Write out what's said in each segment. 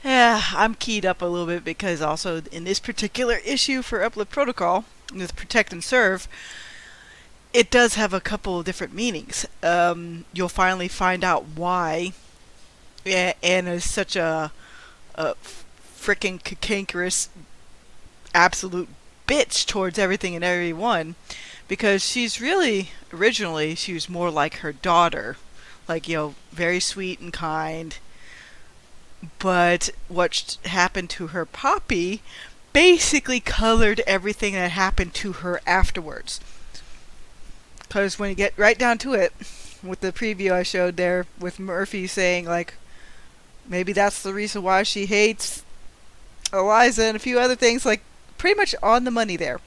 Yeah, I'm keyed up a little bit because also in this particular issue for Uplift Protocol, with Protect and Serve, it does have a couple of different meanings. You'll finally find out why Anna is such a freaking cantankerous, absolute bitch towards everything and everyone, because she's really, originally, she was more like her daughter. Like, very sweet and kind. But what happened to her Poppy basically colored everything that happened to her afterwards. Because when you get right down to it, with the preview I showed there, with Murphy saying, like, maybe that's the reason why she hates Eliza and a few other things, like, pretty much on the money there.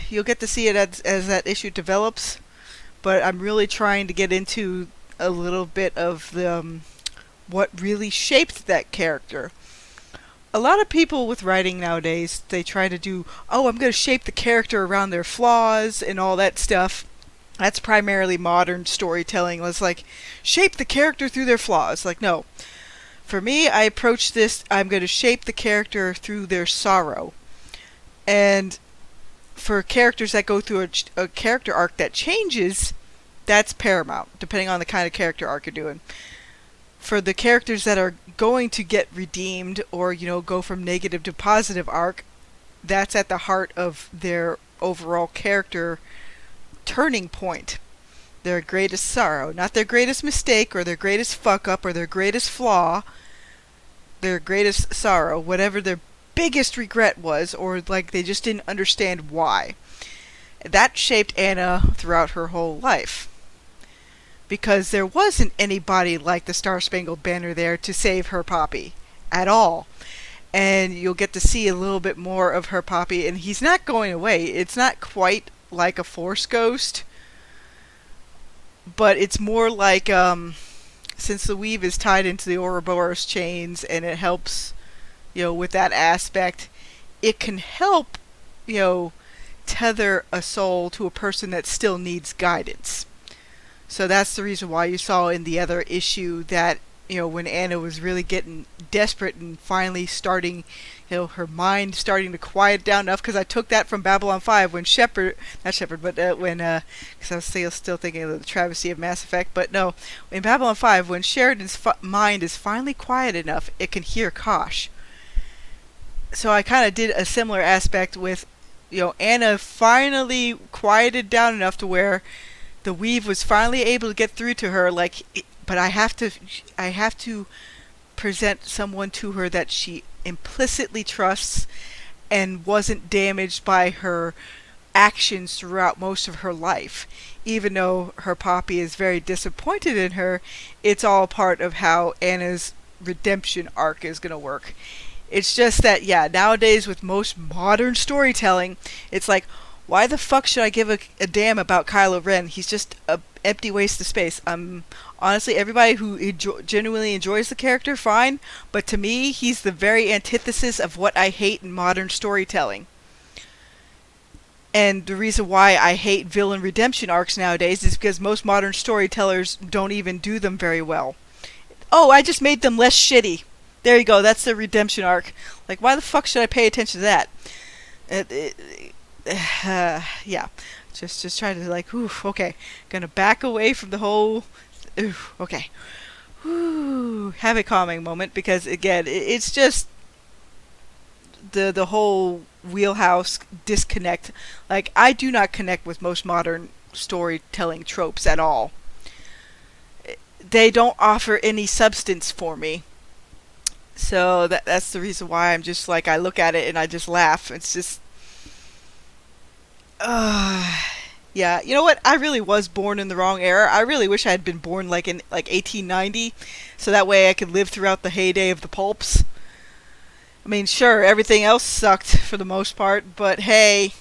You'll get to see it as that issue develops, but I'm really trying to get into a little bit of the what really shaped that character. A lot of people with writing nowadays, they try to do, oh, I'm going to shape the character around their flaws and all that stuff. That's primarily modern storytelling. It's like, shape the character through their flaws. Like, no. For me, I approach this, I'm going to shape the character through their sorrow. And for characters that go through a character arc that changes, that's paramount, depending on the kind of character arc you're doing. For the characters that are going to get redeemed or, go from negative to positive arc, that's at the heart of their overall character turning point. Their greatest sorrow, not their greatest mistake or their greatest fuck up or their greatest flaw, their greatest sorrow, whatever their biggest regret was, or like they just didn't understand why. That shaped Anna throughout her whole life. Because there wasn't anybody like the Star Spangled Banner there to save her Poppy at all. And you'll get to see a little bit more of her Poppy, and he's not going away. It's not quite like a Force Ghost, but it's more like, since the weave is tied into the Ouroboros chains and it helps, with that aspect, it can help, tether a soul to a person that still needs guidance. So that's the reason why you saw in the other issue that, when Anna was really getting desperate and finally starting, her mind starting to quiet down enough, because I took that from Babylon 5 when when, because I was still thinking of the travesty of Mass Effect, but no, in Babylon 5, when Sheridan's mind is finally quiet enough, it can hear Kosh. So I kind of did a similar aspect with, Anna finally quieted down enough to where the weave was finally able to get through to her, but I have to present someone to her that she implicitly trusts and wasn't damaged by her actions throughout most of her life. Even though her Poppy is very disappointed in her, it's all part of how Anna's redemption arc is going to work. It's just that, nowadays with most modern storytelling, it's like, why the fuck should I give a damn about Kylo Ren? He's just a empty waste of space. Honestly, everybody who genuinely enjoys the character, fine. But to me, he's the very antithesis of what I hate in modern storytelling. And the reason why I hate villain redemption arcs nowadays is because most modern storytellers don't even do them very well. Oh, I just made them less shitty. There you go, that's the redemption arc. Like, why the fuck should I pay attention to that? Yeah, just try to okay, gonna back away from the whole, okay, have a calming moment, because again, it's just the whole wheelhouse disconnect. Like, I do not connect with most modern storytelling tropes at all. They don't offer any substance for me. So that's the reason why I'm just like, I look at it and I just laugh. It's just, yeah, you know what? I really was born in the wrong era. I really wish I had been born in 1890, so that way I could live throughout the heyday of the pulps. I mean, sure, everything else sucked for the most part, but hey,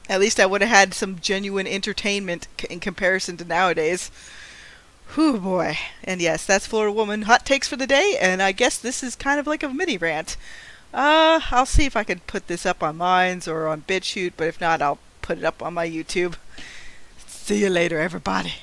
at least I would have had some genuine entertainment in comparison to nowadays. Whew, boy. And yes, that's Florida Woman hot takes for the day, and I guess this is kind of like a mini rant. I'll see if I can put this up on Minds or on BitChute, but if not, I'll put it up on my YouTube. See you later, everybody.